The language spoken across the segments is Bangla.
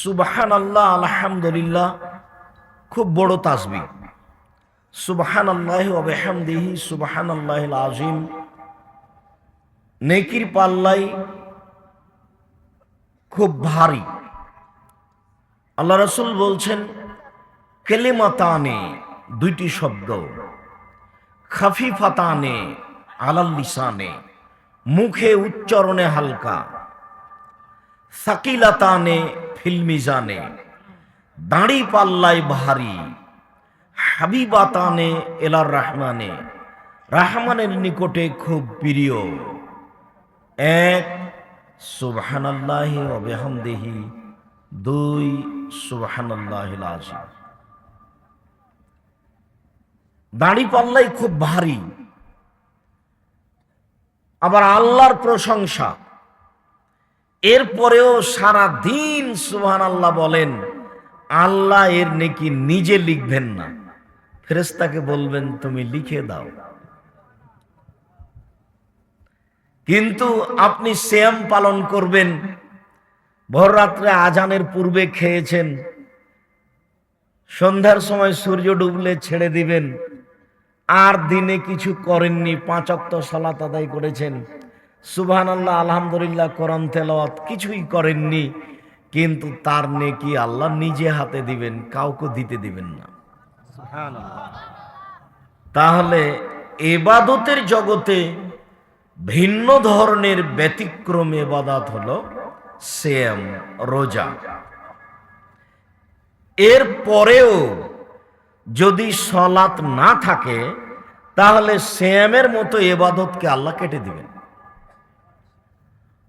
সুবহানাল্লাহ, আলহামদুলিল্লাহ খুব বড় তাসবিহ। সুবহানাল্লাহি ওয়া বিহামদিহি সুবহানাল্লাহিল আযীম। নেকির পাল্লাই খুব ভারী। আল্লাহ রাসূল বলছেন, কালিমাতানে, দুইটি শব্দ, খাফিফাতানে আলাল লিসানে, মুখে উচ্চারণে হালকা, সাকিলাতানে ফিল মিজানে, দাড়ি পাল্লায় ভারী, হাবিবাতানে এলার রহমানে, রহমানের নিকটে খুব প্রিয়। এক, সুবহানাল্লাহি ওয়া বিহামদিহি। দুই, সুবহানাল্লাহিল আযীম। দাড়ি পাল্লাই খুব ভারী, আবার আল্লাহর প্রশংসা, এরপরেও সারা দিন সুবহানাল্লাহ বলেন। আল্লাহ এর নেকি নিজে লিখবেন না, ফেরেশতাকে বলবেন তুমি লিখে দাও। কিন্তু আপনি সিয়াম পালন করবেন, ভোর রাত্রে আজানের পূর্বে খেয়েছেন, সন্ধ্যার সময় সূর্য ডুবলে ছেড়ে দিবেন, আর দিনে কিছু করেননি, 5 ওয়াক্ত সালাত আদায় করেছেন, সুবহানাল্লাহ আলহামদুলিল্লাহ কোরআন তেলাওয়াত কিছুই করেননি, কিন্তু তার নেকি আল্লাহ নিজে হাতে দিবেন, কাউকে দিতে দিবেন না। তাহলে ইবাদতের জগতে ভিন্ন ধরনের ব্যতিক্রম ইবাদত হলো সিয়াম, রোজা। এর পরেও যদি সালাত না থাকে, তাহলে সিয়ামের মতো ইবাদতকে আল্লাহ কেটে দিবেন,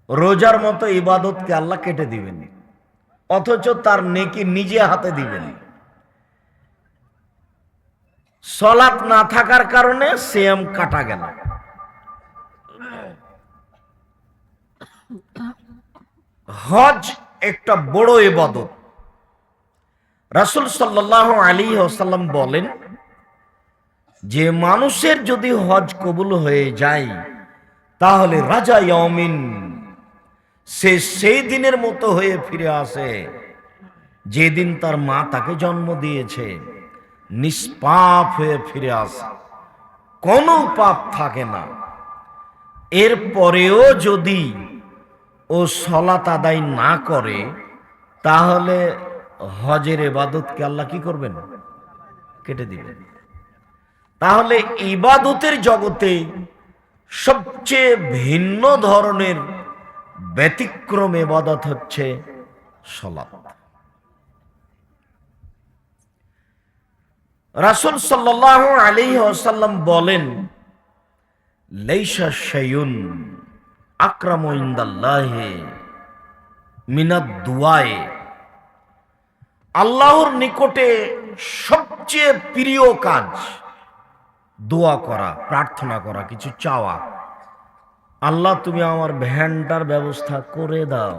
রোজার মতো ইবাদতকে আল্লাহ কেটে দিবেন, অথচ তার নেকি নিজে হাতে দিবেন। সালাত না থাকার কারণে সিয়াম কাটা গেল। হজ একটা বড় ইবাদত। রাসূল সাল্লাল্লাহু আলাইহি ওয়াসাল্লাম বলেন যে মানুষের যদি হজ কবুল হয়ে যায়, তাহলে রাজা ইয়াউমিন, সে সেই দিনের মতো হয়ে ফিরে আসে যেদিন তার মা তাকে জন্ম দিয়েছে, নিষ্পাপ হয়ে ফিরে আসে, কোনো পাপ থাকে না। এরপরেও যদি ও সালাত আদায় না করে, তাহলে হজের ইবাদতকে আল্লাহ কি করবেন? কেটে দিবেন। তাহলে ইবাদতের জগতে সবচেয়ে ভিন্ন ধরনের ব্যতিক্রম ইবাদত হচ্ছে সালাত। রাসূল সাল্লাল্লাহু আলাইহি ওয়াসাল্লাম বলেন, লাইসা শাইউন আকরামু ইনদাল্লাহি মিনাদ দুআয়ে, আল্লাহর নিকটে সবচেয়ে প্রিয় কাজ দোয়া করা, প্রার্থনা করা, কিছু চাওয়া। আল্লাহ তুমি আমার ভ্যানটার ব্যবস্থা করে দাও,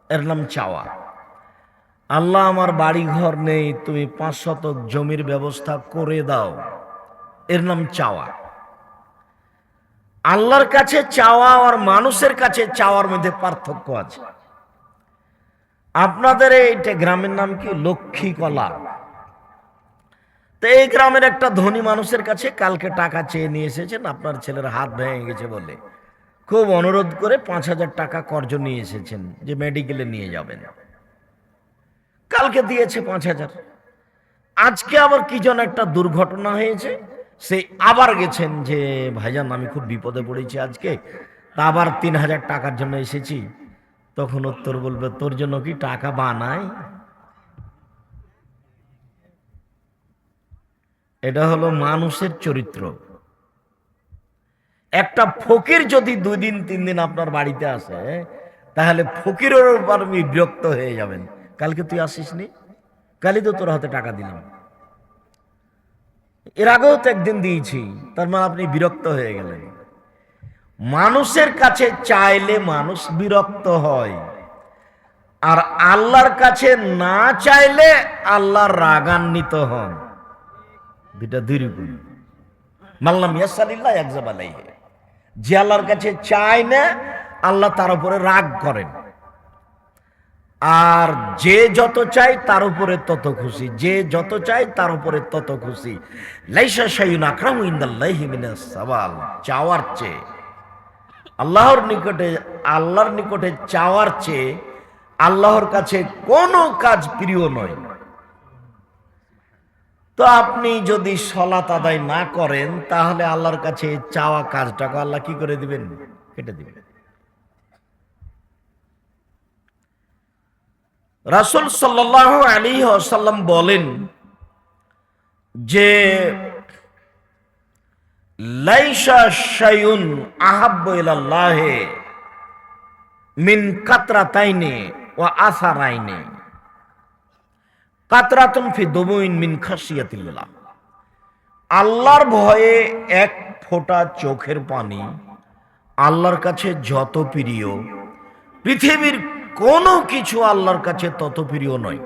এর নাম চাওয়া। আল্লাহ আমার বাড়ি ঘর নেই, তুমি 5 শতক জমির ব্যবস্থা করে দাও, এর নাম চাওয়া। আল্লাহর কাছে চাওয়া আর মানুষের কাছে চাওয়ার মধ্যে পার্থক্য আছে। আপনাদের এইটা গ্রামের নাম কি? লক্ষ্মী কলা। তো এই গ্রামের একটা ধনী মানুষের কাছে কালকে টাকা চেয়ে নিয়ে এসেছেন, আপনার ছেলের হাত ভেঙে গেছে বলে খুব অনুরোধ করে 5,000 টাকা কর্জ নিয়ে এসেছেন যে মেডিকেলে নিয়ে যাবেন। কালকে দিয়েছে 5,000। আজকে আবার কি যেন একটা দুর্ঘটনা হয়েছে, সে আবার গেছেন যে ভাইজান আমি খুব বিপদে পড়েছি আজকে, তা আবার 3,000 টাকার জন্য এসেছি। তখন উত্তর বলবে, তোর জন্য কি টাকা বানাই? এটা হলো মানুষের চরিত্র। একটা ফকির যদি 2 দিন 3 দিন আপনার বাড়িতে আসে, তাহলে ফকিরের উপর আপনি বিরক্ত হয়ে যাবেন। কালকে তুই আসিসনি, কালই তো তোর হাতে টাকা দিলাম, এর আগেও তো একদিন দিয়েছি, তার মানে আপনি বিরক্ত হয়ে গেলেন। মানুষের কাছে চাইলে মানুষ বিরক্ত হয়, আর আল্লাহর কাছে না চাইলে আল্লাহ রাগান্বিত হন। দুইটা দুই রকম। মাল্লাম ইয়াসালিল্লাহ ইয়াগজাব আলাইহি, যে আল্লাহর কাছে চায় না আল্লাহ তার উপরে রাগ করেন। আর যে যত চায় তার উপরে তত খুশি, যে যত চায় তার উপরে তত খুশি। লাইসা শাইউন আকরামু ইনদাল্লাহি মিনাস সাওয়াল, চাওয়ার চেয়ে আল্লাহর নিকটে চাওয়ার চেয়ে আল্লাহর কাছে কোনো কাজ প্রিয় নয়। তো আপনি যদি সালাত আদায় না করেন তাহলে আল্লাহর কাছে চাওয়া কাজটাকে আল্লাহ কি করে দিবেন? কেটে দিবেন। রাসূল সাল্লাল্লাহু আলাইহি ওয়াসাল্লাম বলেন যে লাইসা শাইউন আহাব্বু ইলাল্লাহি মিন কাতরাতাইনি ওয়া আসারাইনি। কাতরাতুন ফি দুমুইন মিন খাশিয়াতিল্লাহ, আল্লাহর ভয়ে এক ফোঁটা চোখের পানি আল্লাহর কাছে যত প্রিয়, পৃথিবীর কোনো কিছু আল্লাহর কাছে তত প্রিয় নয়।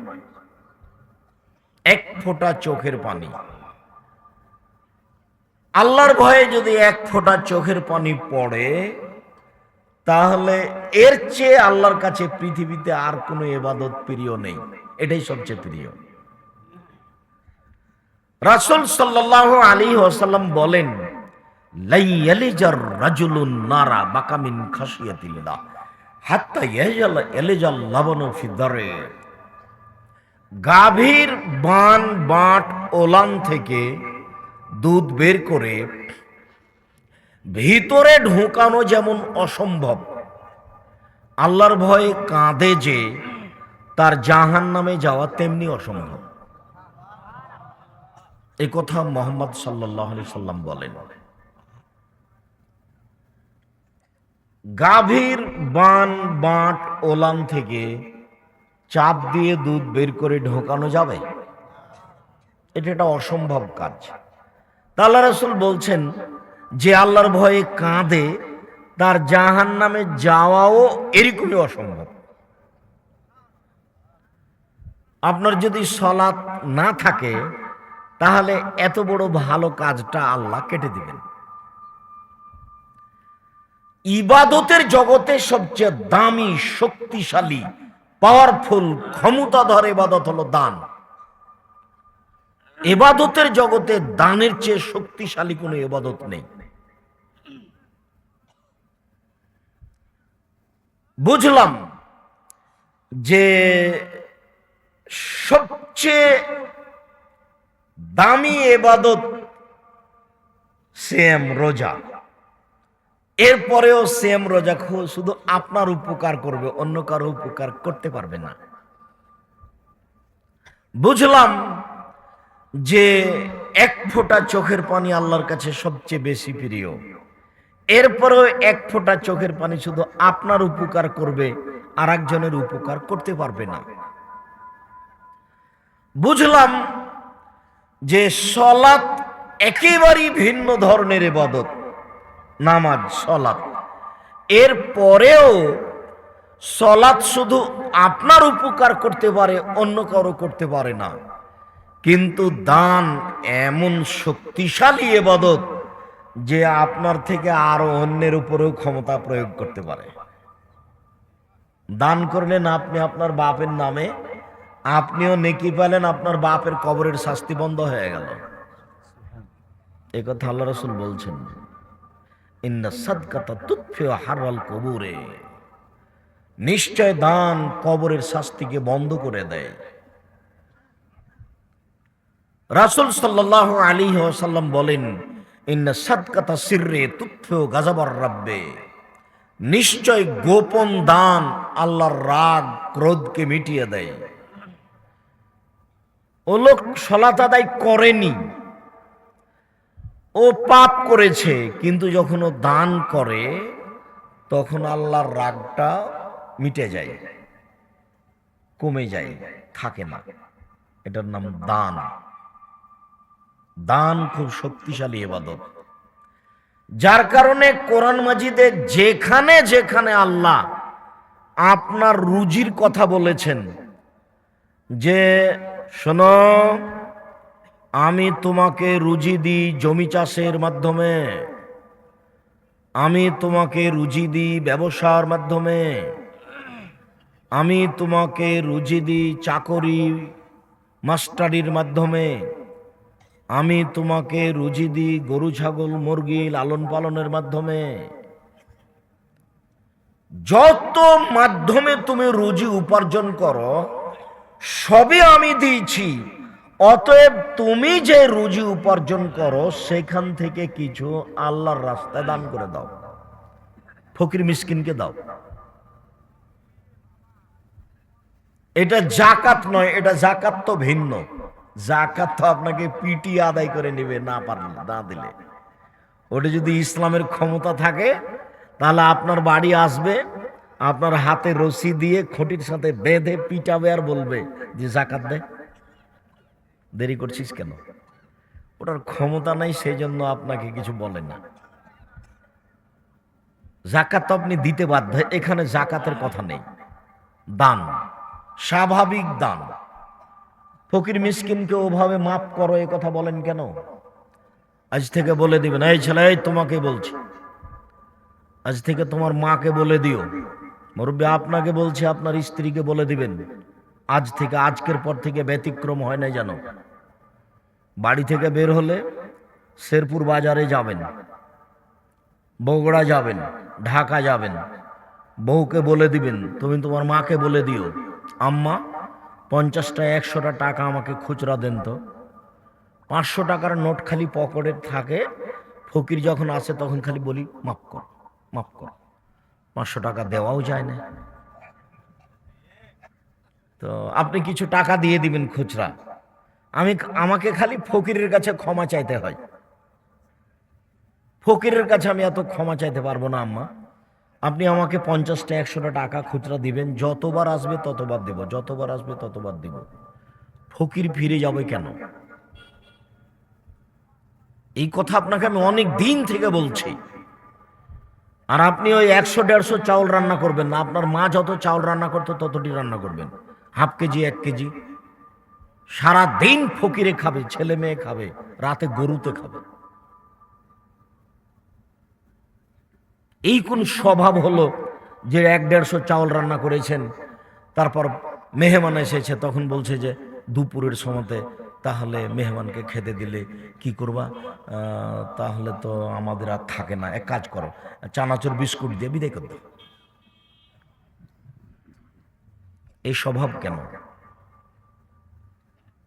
এক ফোঁটা চোখের পানি, আল্লাহর ভয়ে যদি এক ফোঁটা চোখের পানি পড়ে তাহলে এর চেয়ে আল্লাহর কাছে পৃথিবীতে আর কোনো ইবাদত প্রিয় নেই, এটাই সবচেয়ে প্রিয়। রাসূল সাল্লাল্লাহু আলাইহি ওয়াসাল্লাম বলেন লা ইয়ালিজার রাজুলুন নারা বাকা মিন খাশিয়াতিল্লাহ হাত্তা ইয়ালিজাল লাবানু ফি দারে। গাভীর বাট ওলান থেকে দুধ বের করে ভিতরে ঢোকানো যেমন অসম্ভব, আল্লাহর ভয়ে কাঁদে যে তার জাহান্নামে যাওয়া তেমনি অসম্ভব। এই কথা মুহাম্মদ সাল্লাল্লাহু আলাইহি সাল্লাম বলেন। গাভীর বাট ওলান থেকে চাপ দিয়ে দুধ বের করে ঢোকানো যাবে? এটা একটা অসম্ভব কাজ। আল্লাহ রাসূল বলছেন যে আল্লাহর ভয়ে কাঁদে তার জাহান্নামে যাওয়াও এরকমই অসম্ভব। আপনার যদি সালাত না থাকে তাহলে এত বড় ভালো কাজটা আল্লাহ কেটে দিবেন। ইবাদতের জগতে সবচেয়ে দামি, শক্তিশালী, পাওয়ারফুল, ক্ষমতাধর ইবাদত হলো দান। ইবাদতের জগতে দানের চেয়ে শক্তিশালী কোনো ইবাদত নেই। বুঝলাম যে সবচেয়ে দামি ইবাদত সিয়াম, রোজা। এরপরেও সিয়াম রোজা শুধু আপনার উপকার করবে, অন্য কারো উপকার করতে পারবে না। বুঝলাম যে এক ফোঁটা চোখের পানি আল্লাহর কাছে সবচেয়ে বেশি প্রিয়। এরপরেও এক ফোঁটা চোখের পানি শুধু আপনার উপকার করবে, আর একজনের উপকার করতে পারবে না। বুঝলাম যে সালাত একেবারেই ভিন্ন ধরনের ইবাদত, নামাজ, সালাত। এরপরেও সালাত শুধু আপনার উপকার করতে পারে, অন্য কারো করতে পারে না। কিন্তু দান এমন শক্তিশালী ইবাদত যে আপনার থেকে আরো অন্যের উপরেও ক্ষমতা প্রয়োগ করতে পারে। দান করলেন আপনি আপনার বাপের নামে, আপনিও নেকি পেলেন, আপনার বাপের কবরের শাস্তি বন্ধ হয়ে গেল। এই কথা আল্লাহ রাসূল বলছেন, ইন্না সাদকাতা তুতফিউ হাররাল কুবুরে, নিশ্চয় দান কবরের শাস্তিকে বন্ধ করে দেয়। রাসূল সাল্লাল্লাহু আলাইহি ওয়াসাল্লাম বলেন, ইন্না সাদকাতা সিররে তুতফিউ গাযাবার রাব্বে, নিশ্চয় গোপন দান আল্লাহর রাগ, ক্রোধকে মিটিয়ে দেয়। ও লোক সালাত আদায় করেনি, ও পাপ করেছে, কিন্তু যখন ও দান করে তখন আল্লাহর রাগটা মিটে যায়, কমে যায়, থাকে না। এটার নাম দান। দান খুব শক্তিশালী ইবাদত, যার কারণে কোরআন মাজিদে যেখানে যেখানে আল্লাহ আপনার রুজির কথা বলেছেন, যে শোনো আমি তোমাকে রুজি দিই জমি চাষের মাধ্যমে, আমি তোমাকে রুজি দিই ব্যবসার মাধ্যমে, আমি তোমাকে রুজি দিই চাকরি মাস্টারির মাধ্যমে, আমি তোমাকে রুজি দিই গরু ছাগল মুরগি লালন পালনের মাধ্যমে। যত মাধ্যমে তুমি রুজি উপার্জন করো সবই আমি দিয়েছি। অতএব তুমি যে রুজি উপার্জন করো সেখান থেকে কিছু আল্লাহর রাস্তায় দান করে দাও, ফকির মিসকিনকে দাও। এটা জাকাত নয়, এটা জাকাত তো ভিন্ন। জাকাত তো আপনাকে পিটিয়ে আদায় করে নেবে না পারলে, না দিলে। ওটা যদি ইসলামের ক্ষমতা থাকে তাহলে আপনার বাড়ি আসবে, আপনার হাতে রশি দিয়ে খুঁটির সাথে বেঁধে পিটাবে আর বলবে যে জাকাত দে, দেরি করছিস কেন। ওটার ক্ষমতা নাই, সেই জন্য আপনাকে কিছু বলে না। জাকাত তো আপনি দিতে বাধ্য, এখানে জাকাতের কথা নেই। দান, স্বাভাবিক দান। ফকির মিসকিনকে ওভাবে মাফ করো এ কথা বলেন কেন? আজ থেকে বলে দিবেন, এই ছেলে এই তোমাকে বলছি, আজ থেকে তোমার মাকে বলে দিও। মুরব্বী আপনাকে বলছি, আপনার স্ত্রীকে বলে দিবেন আজ থেকে, আজকের পর থেকে ব্যতিক্রম হয় না যেন। বাড়ি থেকে বের হলে শেরপুর বাজারে যাবেন, বগুড়া যাবেন, ঢাকা যাবেন, বউকে বলে দিবেন, তুমি তোমার মাকে বলে দিও, আম্মা 50টা 100টা টাকা আমাকে খুচরা দেন তো। 500 টাকার নোট খালি পকেটে থাকে, ফকির যখন আসে তখন খালি বলি মাফ কর মাফ কর। 500 টাকা দেওয়াও যায় না। তো আপনি কিছু টাকা দিয়ে দিবেন খুচরা, আমাকে খালি ফকিরের কাছে ক্ষমা চাইতে হয়। ফকিরের কাছে আমি এত ক্ষমা চাইতে পারবো না আম্মা, আপনি আমাকে 50টা 100টা টাকা খুচরা দিবেন, যতবার আসবে ততবার দেব, যতবার আসবে ততবার দেব। ফকির ফিরে যাবে কেন? এই কথা আপনাকে আমি অনেক দিন থেকে বলছি। আর আপনি ওই 100-150 চাউল রান্না করবেন না, আপনার মা যত চাউল রান্না করতো ততটি রান্না করবেন, হাফ কেজি 1 কেজি। সারা দিন ফকিরে খাবে, ছেলে মেয়ে খাবে, রাতে গরুতে খাবে। এই কোন স্বভাব হলো যে 100-150 চাউল রান্না করেছেন, তারপর মেহমান এসেছে তখন বলছে যে দুপুরের সময়তে তাহলে মেহমানকে খেতে দিলে কি করবা, তাহলে তো আমাদের আর থাকে না, এক কাজ করো চানাচুর বিস্কুট দিয়ে বিদায় করে দাও। এই স্বভাব কেন?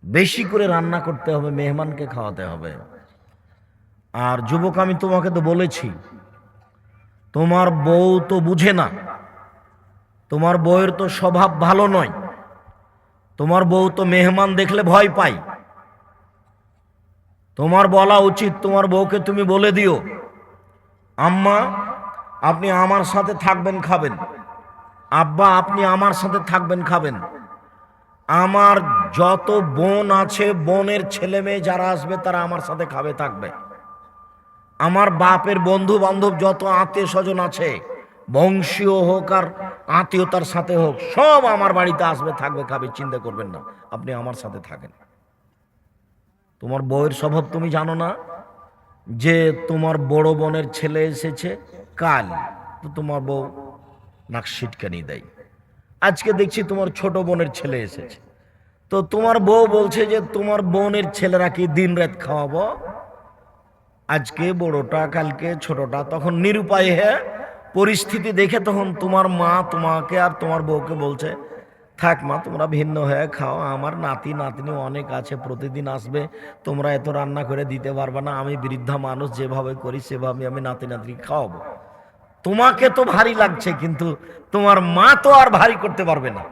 বেশি করে রান্না করতে হবে, মেহমানকে খাওয়াতে হবে। আর যুবক, আমি তোমাকে তো বলেছি, তোমার বউ তো বুঝে না, তোমার বউয়ের তো স্বভাব ভালো নয়, তোমার বউ তো মেহমান দেখলে ভয় পায়। তোমার বলা উচিত, তোমার বউকে তুমি বলে দিও, আম্মা আপনি আমার সাথে থাকবেন খাবেন, আব্বা আপনি আমার সাথে থাকবেন খাবেন। আমার যত বোন আছে, বোনের ছেলে মেয়ে যারা আসবে তারা আমার সাথে খাবে থাকবে। আমার বাপের বন্ধু বান্ধব যত আত্মীয় স্বজন আছে, বংশীয় হোক আর আত্মীয়তার সাথে হোক, সব আমার বাড়িতে আসবে থাকবে খাবে, চিন্তা করবেন না, আপনি আমার সাথে থাকেন। তোমার বউয়ের স্বভাব তুমি জানো না, যে তোমার বড় বোনের ছেলে এসেছে কাল, তো তোমার বউ নাক সিটকানি দেয়। আজকে দেখছি তোমার ছোট বোনের ছেলে এসেছে, তো তোমার বউ বলছে যে তোমার বোনের ছেলেরা কি দিন রাত খাওয়াবো, আজকে বড়টা কালকে ছোটটা। তখন নিরুপায় হ্যাঁ পরিস্থিতি দেখে তখন তোমার মা তোমাকে আর তোমার বউকে বলছে, থাক মা তোমরা ভিন্ন হয়ে খাও, আমার নাতি নাতনি অনেক আছে, প্রতিদিন আসবে, তোমরা এত রান্না করে দিতে পারবে না, আমি বৃদ্ধা মানুষ যেভাবে করি সেভাবে আমি নাতি নাতনি খাওয়াবো। তোমাকে তো ভারী লাগছে, কিন্তু তোমার মা তো আর ভারী করতে পারবে না।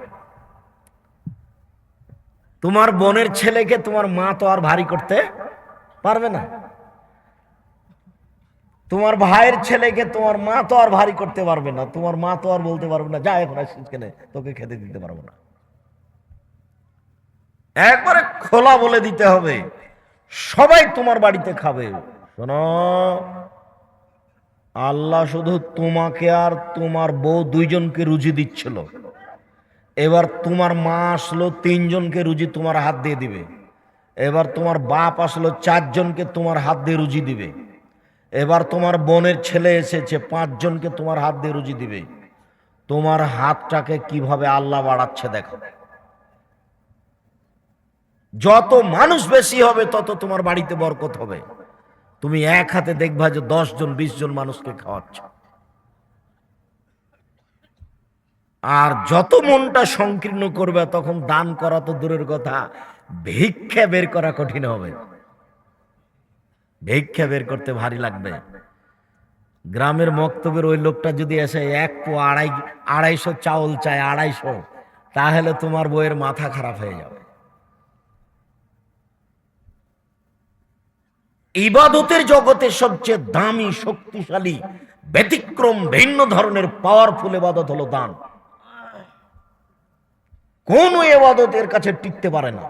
তোমার বোনের ছেলেকে তোমার মা তো আর ভারী করতে পারবে না, তোমার ভাইয়ের ছেলেকে তোমার মা তো আর ভারী করতে পারবে না, তোমার মা তো আর বলতে পারবে না যা এখন আসছিস কেন, তোকে খেতে দিতে পারবো না। একবারে খোলা বলে দিতে হবে, সবাই তোমার বাড়িতে খাবে। শোনো, আল্লাহ শুধু তোমাকে আর তোমার বউ দুইজনকে রুজি দিচ্ছিল, এবার তোমার মা আসলো 3 জনকে রুজি তোমার হাত দিয়ে দিবে, এবার তোমার বাপ আসলো 4 জনকে তোমার হাত দিয়ে রুজি দিবে, এবার তোমার বোনের ছেলে এসেছে 5 জনকে তোমার হাত দিয়ে রুজি দিবে। তোমার হাতটাকে কিভাবে আল্লাহ বাড়াচ্ছে দেখো। যত মানুষ বেশি হবে তত তোমার বাড়িতে বরকত হবে। তুমি এক হাতে দেখবা যে 10 জন 20 জন মানুষকে খাওয়াচ্ছ। আর যত মনটা সংকীর্ণ করবে তখন দান করা তো দূরের কথা, ভিক্ষা বের করা কঠিন হবে। ভিক্ষা বের করতে ভারী লাগবে। গ্রামের মক্তবের ওই লোকটা যদি এসে 1 পো 250 চাউল চায়, 250, তাহলে তোমার বইয়ের মাথা খারাপ হয়ে যাবে। ইবাদতের জগতে সবচেয়ে দামি, শক্তিশালী, ব্যতিক্রম, ভিন্ন ধরনের পাওয়ারফুল ইবাদত হলো দান। কোন ইবাদতের কাছে টিকতে পারে না।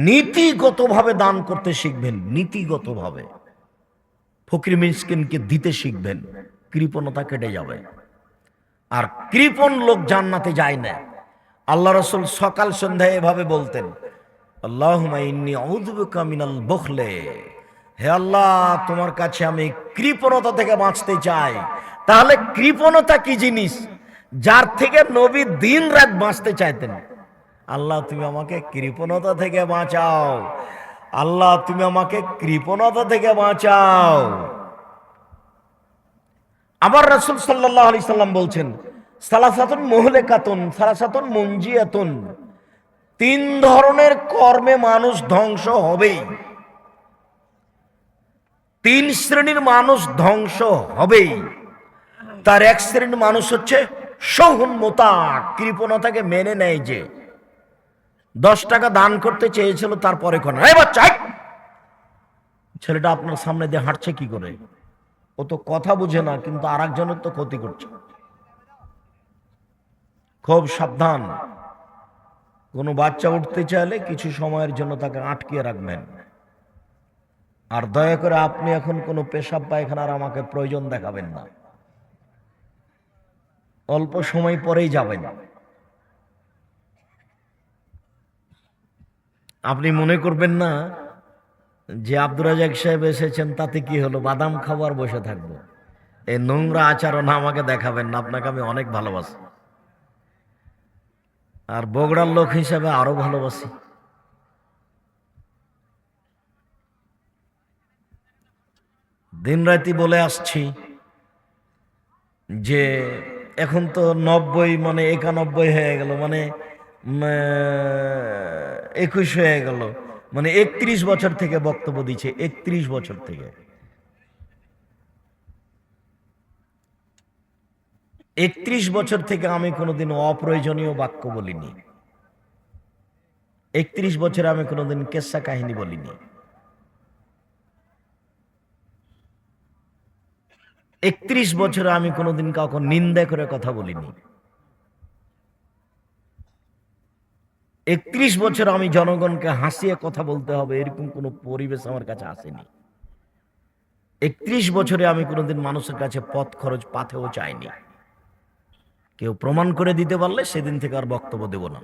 নীতিগতভাবে দান করতে শিখবেন, নীতিগতভাবে ফকির মিসকিনকে দিতে শিখবেন, কৃপণতা কেটে যাবে। আর কৃপণ লোক জান্নাতে যায় না। আল্লাহ রাসূল সকাল সন্ধ্যায় এভাবে বলতেন, আল্লাহুম্মা ইন্নী আউযু বিকা মিনাল বুখলে, হে আল্লাহ তোমার কাছে আমি কৃপণতা থেকে বাঁচতে চাই। তাহলে কৃপণতা কি জিনিস, যার থেকে নবী দিন রাত বাঁচতে চাইতেন? আল্লাহ তুমি আমাকে কৃপণতা থেকে বাঁচাও, আল্লাহ তুমি আমাকে কৃপণতা থেকে বাঁচাও। আবার রাসূল সাল্লাল্লাহু আলাইহি সাল্লাম বলছেন, সালাসাতুন মুহলিকাতুন সালাসাতুন মুনজিয়াতুন, 3 ধরনের কর্মে মানুষ ধ্বংস হবেই। 3 শ্রেণীর মানুষ ধ্বংস হবেই। তার এক শ্রেণীর মানুষ হচ্ছে সহনমতা, কৃপণতাকে মেনে নেয়। যে 10 টাকা দান করতে চেয়েছিল, তারপরে কোন এই বাচ্চা, ছেলেটা আপনার সামনে দিয়ে হাঁটছে কি করে? ও তো কথা বুঝে না, কিন্তু আরেকজনের তো ক্ষতি করছে। খুব সাবধান। কোনো বাচ্চা উঠতে চাইলে কিছু সময়ের জন্য তাকে আটকিয়ে রাখবেন। আর দয়া করে আপনি এখন কোনো পেশাব পায়খানার আমাকে প্রয়োজন দেখাবেন না, অল্প সময় পরেই যাবেন। আপনি মনে করবেন না যে আব্দুর রাজাক সাহেব এসেছেন তাতে কি হলো, বাদাম খাবার বসে থাকবো। এই নোংরা আচরণ আমাকে দেখাবেন না, আপনাকে আমি অনেক ভালোবাসি, আর বগুড়ার লোক হিসাবে আরো ভালোবাসি। দিনরাতি বলে আসছি যে এখন তো 90 মানে 91 হয়ে গেল, মানে 21 হয়ে গেল, মানে 31 বছর থেকে বক্তব্য দিচ্ছে। 31 বছর থেকে, 31 বছর থেকে আমি কোনোদিন অপ্রয়োজনীয় বাক্য বলিনি। 31 বছরে আমি কোনোদিন কেসা কাহিনী বলিনি। 31 বছরে আমি কোনোদিন কাউকে নিন্দা করে কথা বলিনি। 31 বছর আমি জনগণকে হাসিয়ে কথা বলতে হবে এরকম কোনো পরিবেশ আমার কাছে আসেনি। 31 বছরে আমি কোনোদিন মানুষের কাছে পথ খরচ পাথেও চাইনি। কেউ প্রমাণ করে দিতে পারলে সেদিন থেকে আর বক্তব্য দেব না।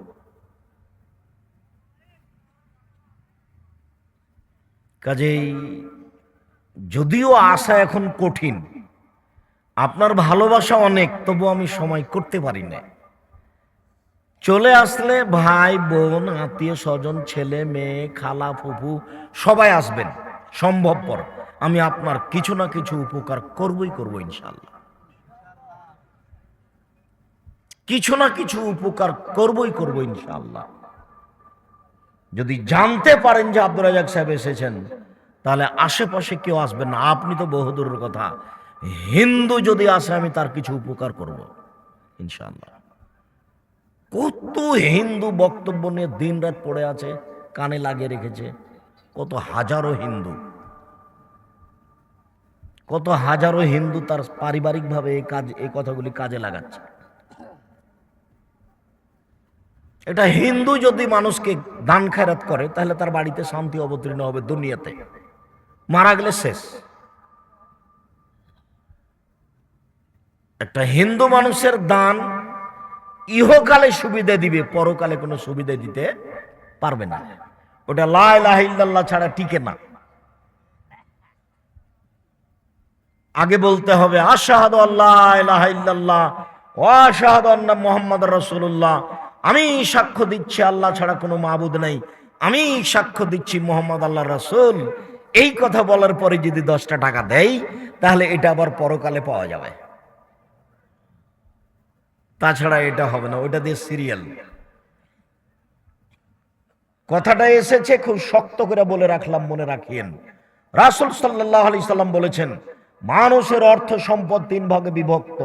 কাজেই যদিও আশা এখন কঠিন, আপনার ভালোবাসা অনেক, তবু আমি সময় করতে পারি না। চলে আসলে ভাই বোন আত্মীয় স্বজন ছেলে মেয়ে খালা ফুফু সবাই আসবেন, সম্ভবপর আমি আপনার কিছু না কিছু উপকার করবই করব ইনশাআল্লাহ। কিছু না কিছু উপকার করবই করব ইনশাআল্লাহ। যদি জানতে পারেন যে আব্দুর রাজাক সাহেব এসেছেন, তাহলে আশেপাশে কেউ আসবেন না। আপনি তো বহুদূরের কথা, হিন্দু যদি আসে আমি তার কিছু উপকার করব ইনশাআল্লাহ। কত হিন্দু বক্তব্য নিয়ে দিন রাত পড়ে আছে, কানে লাগিয়ে রেখেছে। কত হাজারো হিন্দু, কত হাজারো হিন্দু তার পারিবারিকভাবে এই কথাগুলি কাজে লাগাচ্ছে। এটা হিন্দু যদি মানুষকে দান খেরাত করে, তাহলে তার বাড়িতে শান্তি অবতীর্ণ হবে দুনিয়াতে, মারা গেলে শেষ। একটা হিন্দু মানুষের দান ইহকালে সুবিধা দিবে, পরকালে কোনো সুবিধা দিতে পারবে না। ওটা লা ইলাহা ইল্লাল্লাহ ছাড়া টিকে না। আগে বলতে হবে আশহাদু আল্লা ইলাহা ইল্লাল্লাহ ওয়া আশহাদু আন্না মুহাম্মাদুর রাসূলুল্লাহ, আমি সাক্ষ্য দিচ্ছি আল্লাহ ছাড়া কোনো মাবুদ নেই, আমি সাক্ষ্য দিচ্ছি মুহাম্মদ আল্লাহর রাসূল। এই কথা বলার পরে যদি 10টা টাকা দেয় তাহলে এটা আবার পরকালে পাওয়া যাবে, তাছাড়া এটা হবে না, ওইটা দিয়ে সিরিয়াল। কথাটা এসেছে খুব শক্ত করে বলে রাখলাম, মনে রাখিয়েন। রাসূল সাল্লাল্লাহু আলাইহি সাল্লাম বলেছেন মানুষের অর্থ সম্পদ 3 ভাগে বিভক্ত।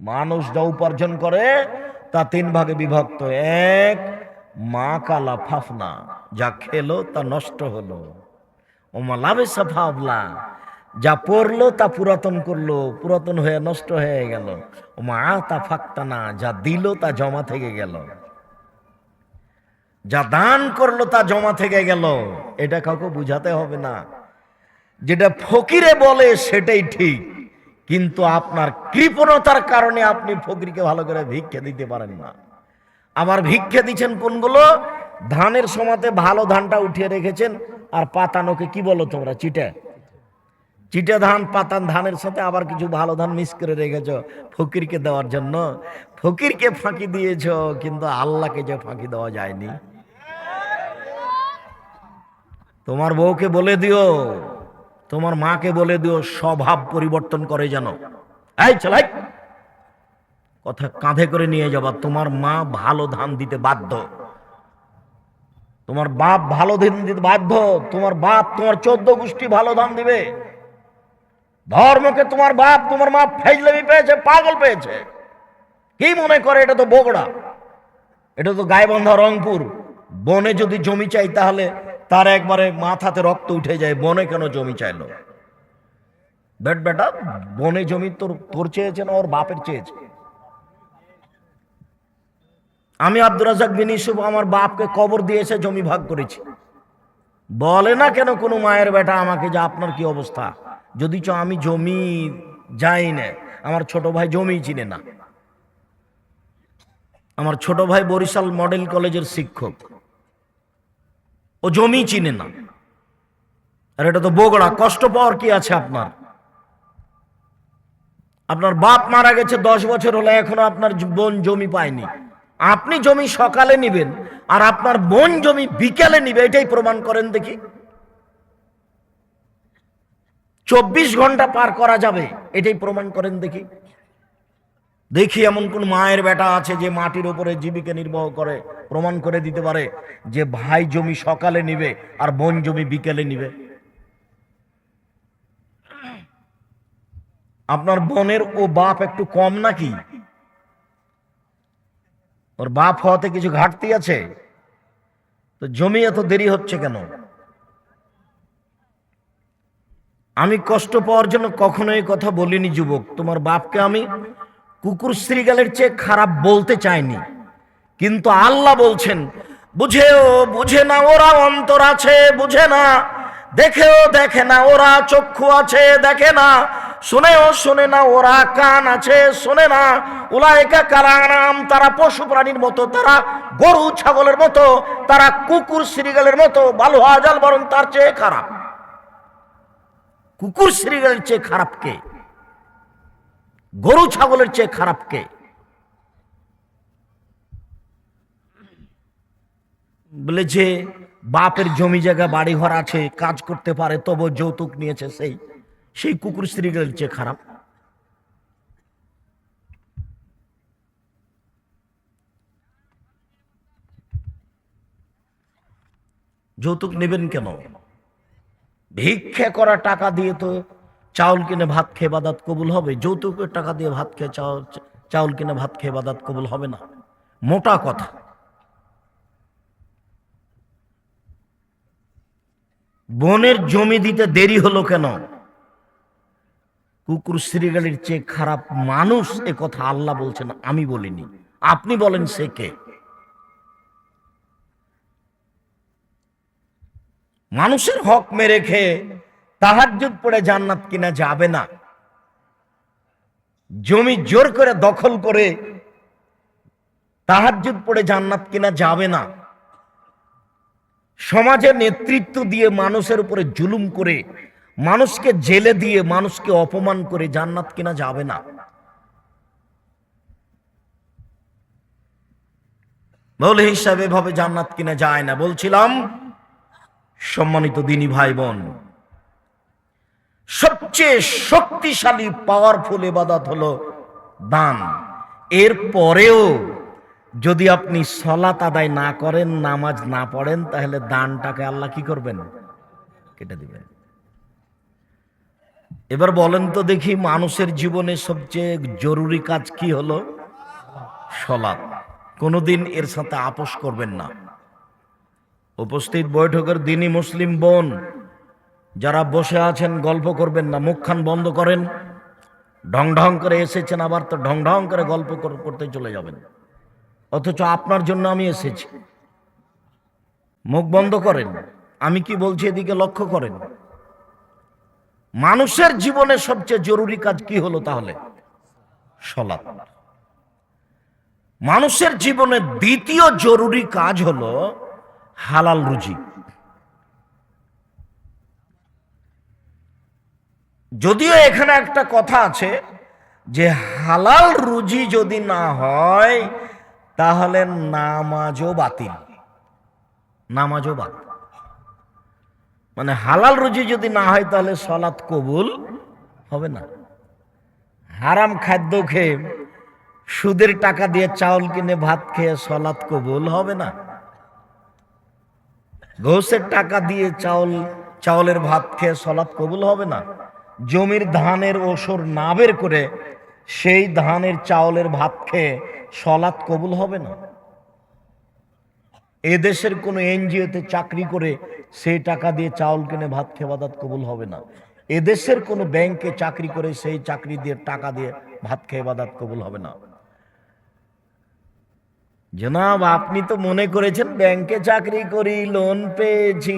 মানুষ যা উপার্জন করে তা 3 ভাগে বিভক্ত। এক, মা কালা ফাফনা, যা খেলো তা নষ্ট হলো। ওমা লাভে সাফাবলা, যা পড়লো তা পুরাতন করলো, পুরাতন হয়ে নষ্ট হয়ে গেল। ওমা তা ফাক্তানা, যা দিল তা জমা থেকে গেল, যা দান করলো তা জমা থেকে গেল। এটা কাউকে বুঝাতে হবে না, যেটা ফকিরে বলে সেটাই ঠিক, কিন্তু আপনার কৃপণতার কারণে আপনি ফকিরকে ভালো করে ভিক্ষা দিতে পারেন না। আবার ভিক্ষা দিচ্ছেন কোনগুলো? ধানের সময়তে ভালো ধানটা উঠিয়ে রেখেছেন, আর পাতানোকে কি বলো তোমরা? চিটে চিটে ধান, পাতান ধানের সাথে আবার কিছু ভালো ধান মিক্স করে রেখেছ ফকিরকে দেওয়ার জন্য। ফকিরকে ফাঁকি দিয়েছ, কিন্তু আল্লাহকে যে ফাঁকি দেওয়া যায়নি। তোমার বউকে বলে দিও, তোমার মাকে বলে দিও স্বভাব পরিবর্তন করে যেন। এই চালাই কথা কাঁধে করে নিয়ে যাবা। তোমার মা ভালো ধান দিতে বাধ্য, তোমার বাপ ভালো ধান দিতে বাধ্য। তোমার বাপ তোমার 14 গোষ্ঠী ভালো ধান দিবে। ধর্মকে তোমার বাপ তোমার মা ফাইজলামি পেয়েছে, পাগল পেয়েছে। কি মনে করে এটা তো বগুড়া, এটা তো গাইবান্ধা, রংপুর। বনে যদি জমি চাই তাহলে তার একবারে মাথাতে রক্ত উঠে যায়। বনে কেন জমি চাইলো? বেটা, বনে জমি তোর চেয়েছে না ওর বাপের চেয়েছে? আমি আব্দুর রাজ্জাক বিন ইউসুফ আমার বাপকে কবর দিয়েছে, জমি ভাগ করেছি। বলে না কেন কোনো মায়ের বেটা আমাকে যে আপনার কি অবস্থা? যদি আমি জমি যাই না, আমার ছোট ভাই জমি চিনে না। আমার ছোট ভাই বরিশাল মডেল কলেজের শিক্ষক, ও জমি চিনে না। আর এটা তো বগুড়া, কষ্ট পাওয়ার কি আছে আপনার? আপনার বাপ মারা গেছে 10 বছর হলো, এখনো আপনার বোন জমি পায়নি। আপনি জমি সকালে নিবেন আর আপনার বোন জমি বিকেলে নিবে, এটাই প্রমাণ করেন দেখি। 24 ঘন্টা পার করা যাবে, এটাই প্রমাণ করেন দেখি। দেখি এমন কোন মায়ের বেটা আছে যে মাটির উপরে জীবিকা নির্বাহ করে, প্রমাণ করে দিতে পারে যে ভাই জমি সকালে নিবে আর বোন জমি বিকেলে নিবে। আপনার বোনের ও বাপ একটু কম নাকি? ওর বাপ হওয়াতে কিছু ঘাটতি আছে? তো জমি এত দেরি হচ্ছে কেন? আমি কষ্ট পাওয়ার জন্য কখনোই কথা বলিনি যুবক। তোমার বাপকে আমি কুকুর শ্রীগালের চেয়ে খারাপ বলতে চাইনি, কিন্তু আল্লাহ বলছেন বুঝেও বুঝে না ওরা অন্তর আছে, বুঝে না। দেখেও দেখে না ওরা চক্ষু আছে, দেখে না। শুনেও শুনে না ওরা কান আছে, শোনে না। উলাইকা কালানাম, তারা পশু প্রাণীর মতো, তারা গরু ছাগলের মতো, তারা কুকুর শ্রীগালের মতো। ভালো আজাল বরং তার চেয়ে খারাপ। কুকুর শ্রীগালের চেয়ে খারাপ কে? গরু ছাগলের চেয়ে খারাপ কে? বলে যে বাপের জমি জায়গা বাড়ি ঘর আছে, কাজ করতে পারে, তবু যৌতুক নিয়েছে, সেই কুকুর শ্রীগালের চেয়ে খারাপ। যৌতুক নেবেন কেন? ভিক্ষা করা টাকা দিয়ে তো চাউল কিনে ভাত খেয়ে বাদাত কবুল হবে। যৌতুকের টাকা দিয়ে ভাত খেয়ে চাউল কিনে ভাত খেয়ে বাদাত কবুল হবে না। মোটা কথা। বনের জমি দিতে দেরি হলো কেন? কুকুর শ্রীগালির চেয়ে খারাপ মানুষ, এ কথা আল্লাহ বলছেন, আমি বলিনি। আপনি বলেন সে কে? মানুষের হক মেরে খেয়ে তাহাজ্জুদ পড়ে জান্নাত কিনা যাবে না। জমি জোর করে দখল করে তাহাজ্জুদ পড়ে জান্নাত কিনা যাবে না। সমাজের নেতৃত্ব দিয়ে মানুষের উপরে জুলুম করে মানুষকে জেলে দিয়ে, মানুষকে অপমান করে জান্নাত কিনা যাবে না। মৌলভী হিসাবে এভাবে জান্নাত কিনা যায় না। বলছিলাম সম্মানিত দিনী ভাই বোন, সবচেয়ে শক্তিশালী পাওয়ারফুল ইবাদত হলো দান। এর পরেও যদি আপনি সালাত আদায় না করেন, নামাজ না পড়েন, তাহলে দানটাকে আল্লাহ কি করবেন? কেটে দিবেন। এবার বলেন তো দেখি, মানুষের জীবনে সবচেয়ে জরুরি কাজ কি হলো? সালাত। কোনোদিন এর সাথে আপোষ করবেন না। উপস্থিত বৈঠকের দিনী মুসলিম বোন যারা বসে আছেন, গল্প করবেন না, মুখখান বন্ধ করেন। ঢং ঢং করে এসেছেন, আবার তো ঢং ঢং করে গল্প করতে চলে যাবেন, অথচ আপনার জন্য আমি এসেছি। মুখ বন্ধ করেন। আমি কি বলছি এদিকে লক্ষ্য করেন। মানুষের জীবনে সবচেয়ে জরুরি কাজ কি হলো তাহলে? সালাত। মানুষের জীবনে দ্বিতীয় জরুরি কাজ হলো হালাল রুজি। যদিও এখানে একটা কথা আছে যে হালাল রুজি যদি না হয় তাহলে নামাজও বাতিল। নামাজও বাতিল মানে হালাল রুজি যদি না হয় তাহলে সালাত কবুল হবে না। হারাম খাদ্য খেয়ে, সুদের টাকা দিয়ে চাউল কিনে ভাত খেয়ে সালাত কবুল হবে না। ঘোষের টাকা দিয়ে চাউলের ভাত খেয়ে সালাত কবুল হবে না। জমির ধানের ওসর না বের করে সেই ধানের চাউলের ভাত খেয়ে সালাত কবুল হবে না। এদেশের কোনো এনজিওতে চাকরি করে সেই টাকা দিয়ে চাউল কিনে ভাত খেয়ে ইবাদত কবুল হবে না। এদেশের কোনো ব্যাংকে চাকরি করে সেই চাকরি দিয়ে টাকা দিয়ে ভাত খেয়ে ইবাদত কবুল হবে না। জনাব, আপনি তো মনে করেছেন ব্যাংকে চাকরি করি, লোন পেয়েছি,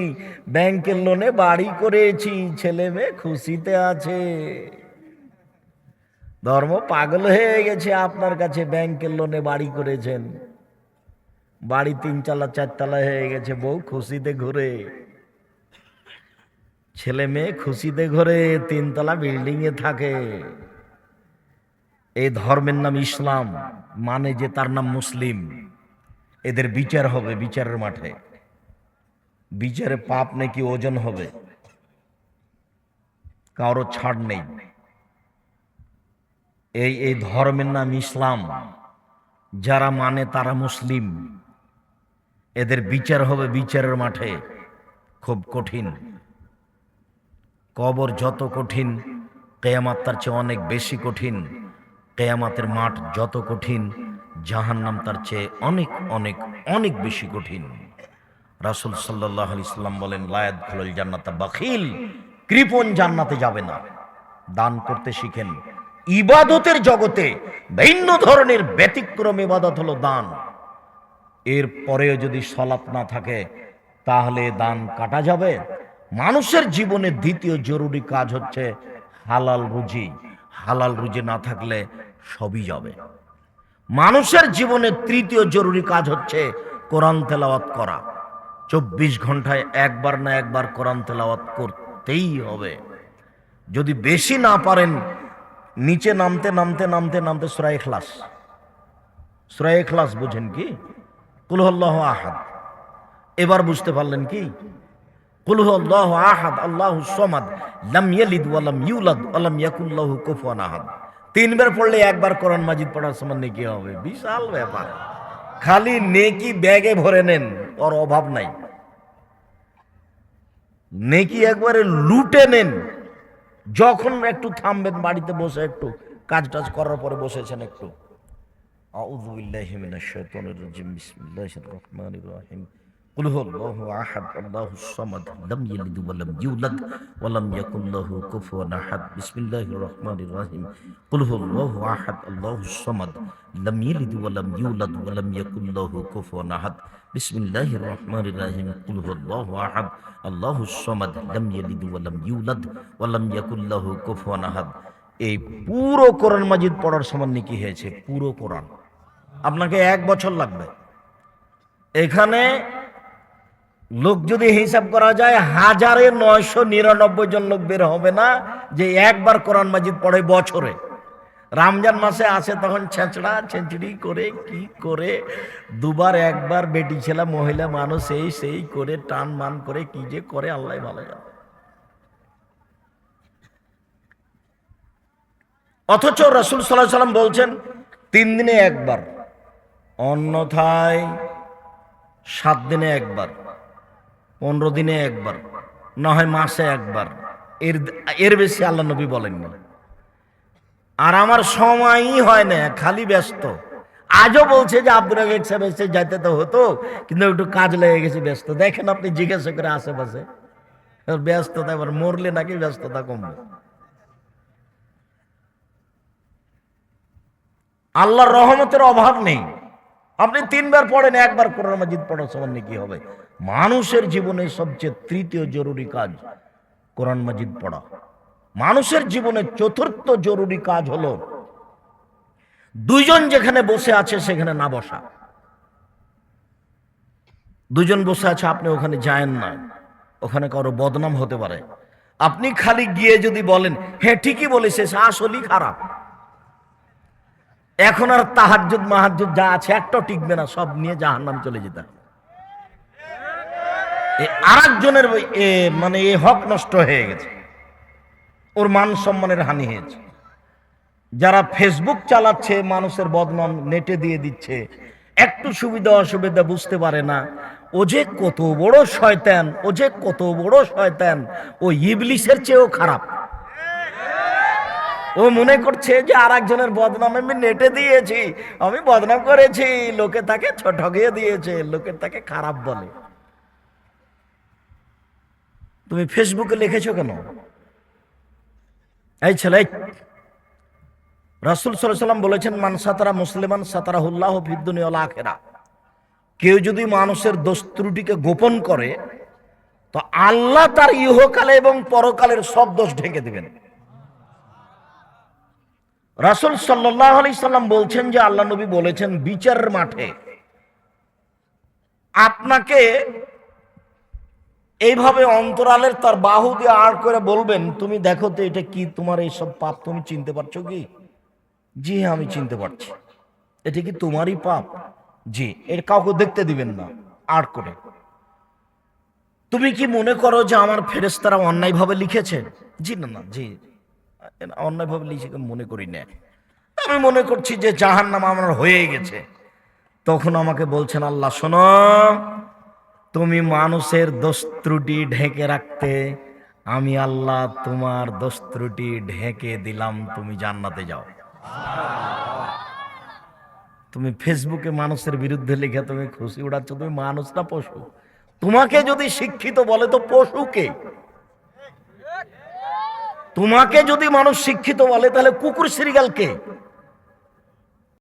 ব্যাংকের লোনে বাড়ি করেছি, ছেলে মেয়ে খুশিতে আছে। ধর্ম পাগল হয়ে গেছে আপনার কাছে। ব্যাংকের লোনে বাড়ি করেছেন, বাড়ি 3 তলা 4 তলা হয়ে গেছে, বউ খুশিতে ঘুরে, ছেলে মেয়ে খুশিতে ঘুরে, 3 তলা বিল্ডিং এ থাকে। এই ধর্মের নাম ইসলাম, মানে যে তার নাম মুসলিম। এদের বিচার হবে বিচারের মাঠে। বিচারে পাপ নাকি ওজন হবে, কারো ছাড় নেই। এই ধর্মের নাম ইসলাম। যারা মানে তারা মুসলিম। এদের বিচার হবে বিচারের মাঠে, খুব কঠিন। কবর যত কঠিন, কিয়ামত তার চেয়ে অনেক বেশি কঠিন। কিয়ামতের মাঠ যত কঠিন, জাহান্নাম তার চেয়ে অনেক অনেক অনেক বেশি কঠিন। রাসূল সাল্লাল্লাহু আলাইহি সাল্লাম বলেন, লা ইয়াদখুলুল জান্নাতা বাখিল, কৃপণ জান্নাতে যাবে না। দান করতে শিখেন। ইবাদতের জগতে ভিন্ন ধরনের ব্যতিক্রম ইবাদত হলো দান। এর পরেও যদি সালাত না থাকে তাহলে দান কাটা যাবে। মানুষের জীবনে দ্বিতীয় জরুরি কাজ হচ্ছে হালাল রুজি। হালাল রুজি না থাকলে সবই যাবে। মানুষের জীবনে তৃতীয় জরুরি কাজ হচ্ছে কোরআন তেলাওয়াত করা। 24 ঘন্টায় একবার না একবার কোরআন তেলাওয়াত করতেই হবে। যদি বেশি না পারেন, নিচে নামতে নামতে নামতে নামতে সূরা ইখলাস। সূরা ইখলাস বুঝেন কি? কুল হুয়াল্লাহু আহাদ। এবার বুঝতে পারলেন কি? কুল হুয়াল্লাহু আহাদ আল্লাহুস সামাদ লাম ইয়ালিদ ওয়া লাম ইউলাদ ওয়া লাম ইয়াকুল লাহু কুফুয়ান আহাদ। 3 বার পড়লে একবার কোরআন মাজিদ পড়ার সমান নেকি হবে। বিশাল ব্যাপার। খালি নেকি ব্যাগে ভরে নেন, ওর অভাব নাই। নেকি একবারে লুটে নেন। যখন একটু থামবেন, বাড়িতে বসে একটু কাজ টাজ করার পরে বসেছেন একটু, আউযু বিল্লাহি মিনাশ শাইতানির রাজিম, বিসমিল্লাহির রহমানির রহিম, কুল হুয়াল্লাহু আহাদ আল্লাহুস সামাদ লাম ইয়ালিদ ওয়া লাম ইউলাদ ওয়া লাম ইয়াকুল লাহু কুফুয়ান আহাদ, বিসমিল্লাহির রহমানির রহিম, কুল হুয়াল্লাহু আহাদ আল্লাহুস সামাদ লাম ইয়ালিদ ওয়া লাম ইউলাদ ওয়া লাম ইয়াকুল লাহু কুফুয়ান আহাদ, বিসমিল্লাহির রহমানির রহিম, কুল হুয়াল্লাহু আহাদ আল্লাহুস সামাদ লাম ইয়ালিদ ওয়া লাম ইউলাদ ওয়া লাম ইয়াকুল লাহু কুফুয়ান আহাদ। এই পুরো কোরআন মাজিদ পড়ার সমান নেকি হয়েছে। পুরো কোরআন আপনাকে 1 বছর লাগবে। এখানে লোক যদি হিসাব করা যায় 1999 জন লোক বের হবে না যে একবার কোরআন মাজিদ পড়ে বছরে। রমজান মাসে আসে তখন ছেঁচড়া ছেঁচড়ি করে কি করে দুবার একবার বেটি ছেলে মহিলা মানুষ এই সেই করে টান মান করে কি যে করে আল্লাহ ভালো জানে। অথচ রাসূল সাল্লাল্লাহু আলাইহি সাল্লাম বলছেন 3 দিনে একবার, অন্যথায় 7 দিনে একবার, 15 দিনে একবার, না হয় মাসে একবার, এর বেশি আল্লাহ নবী বলেননি। আর আমার সময়ই হয় না, খালি ব্যস্ত। আজও বলছে যে আব্দুর রাজ্জাক সাহেব এসে যাইতে তো হতো, কিন্তু একটু কাজ লেগে গেছে, ব্যস্ত। দেখেন আপনি জিজ্ঞাসা করে আশেপাশে ব্যস্ততা, এবার মরলে নাকি ব্যস্ততা কমবে। আল্লাহর রহমতের অভাব নেই। আপনি 3 বার পড়েন, একবার কোরআন মাজিদ পড়ার সমান কি হবে? মানুষের জীবনে সবচেয়ে তৃতীয় জরুরি কাজ কোরআন মাজিদ পড়া। মানুষের জীবনে চতুর্থ জরুরি কাজ হলো দুইজন যেখানে বসে আছে সেখানে না বসা। দুজন বসে আছে, আপনি ওখানে যায়েন না, ওখানে কারো বদনাম হতে পারে। আপনি খালি গিয়ে যদি বলেন হ্যাঁ ঠিকই বলেছে, আসলেই খারাপ, এখন আর তাহাজ্জুদ মাহাজ্জুদ যা আছে একটাও টিকবে না, সব নিয়ে জাহান্নাম চলে যেতে হবে। আরেকজনের মানে এই হক নষ্ট হয়ে গেছে, ওর মান সম্মানের হানি হয়েছে। যারা ফেসবুক চালাচ্ছে, মানুষের বদনাম নেটে দিয়ে দিচ্ছে, একটু সুবিধা অসুবিধা বুঝতে পারে না। ও যে কত বড় শয়তান, ও যে কত বড় শয়তান, ও ইবলিসের চেয়েও খারাপ। ও মনে করছে যে আর একজনের বদনাম আমি নেটে দিয়েছি, আমি বদনাম করেছি, লোকে তাকে ঠকিয়ে দিয়েছে, লোকে তাকে খারাপ বলে। তুমি ফেসবুকে লিখেছো কেন? এই ছেলে, রাসূল সাল্লাল্লাহু আলাইহি ওয়াসাল্লাম বলেছেন মান সাতারা মুসলিমান সাতারাহুল্লাহু ফিদ দুনিয়া ওয়াল আখিরাহ। কেউ যদি মানুষের দোষ ত্রুটিকে গোপন করে তো আল্লাহ তার ইহকালে এবং পরকালের সব দোষ ঢেকে দিবেন। রাসূল সাল্লাল্লাহু আলাইহি সাল্লাম বলছেন যে আল্লাহ নবী বলেছেন বিচারের মাঠে আপনাকে এইভাবে অন্তরালের তার বাহু দিয়ে আড় করে বলবেন, তুমি দেখো তো এটা কি, তোমার এইসব পাপ তুমি চিনতে পারছো কি? জি হ্যাঁ আমি চিনতে পারছি। এটা কি তোমারই পাপ? জি। এর কাউকে দেখতে দিবেন না, আড় করে। তুমি কি মনে করো যে আমার ফেরেশতারা অন্যায়ভাবে লিখেছে? জি না না, জি অন্যায়ভাবে লিখেছে মনে করি না, আমি মনে করছি যে জাহান্নাম আমার হয়ে গেছে। তখন আমাকে বলছেন আল্লাহ, শোনো, তুমি মানুষের দোষ ত্রুটি ঢেকে রাখতে, আমি আল্লাহ তোমার দোষ ত্রুটি ঢেকে দিলাম, তুমি জান্নাতে যাও। তুমি ফেসবুকে মানুষের বিরুদ্ধে লিখে তুমি খুশি উড়াচ্ছ, তুমি মানুষ না পশু? তোমাকে যদি শিক্ষিত বলে তো পশুকে? তোমাকে যদি মানুষ শিক্ষিত বলে তাহলে কুকুর শ্রীগালকে?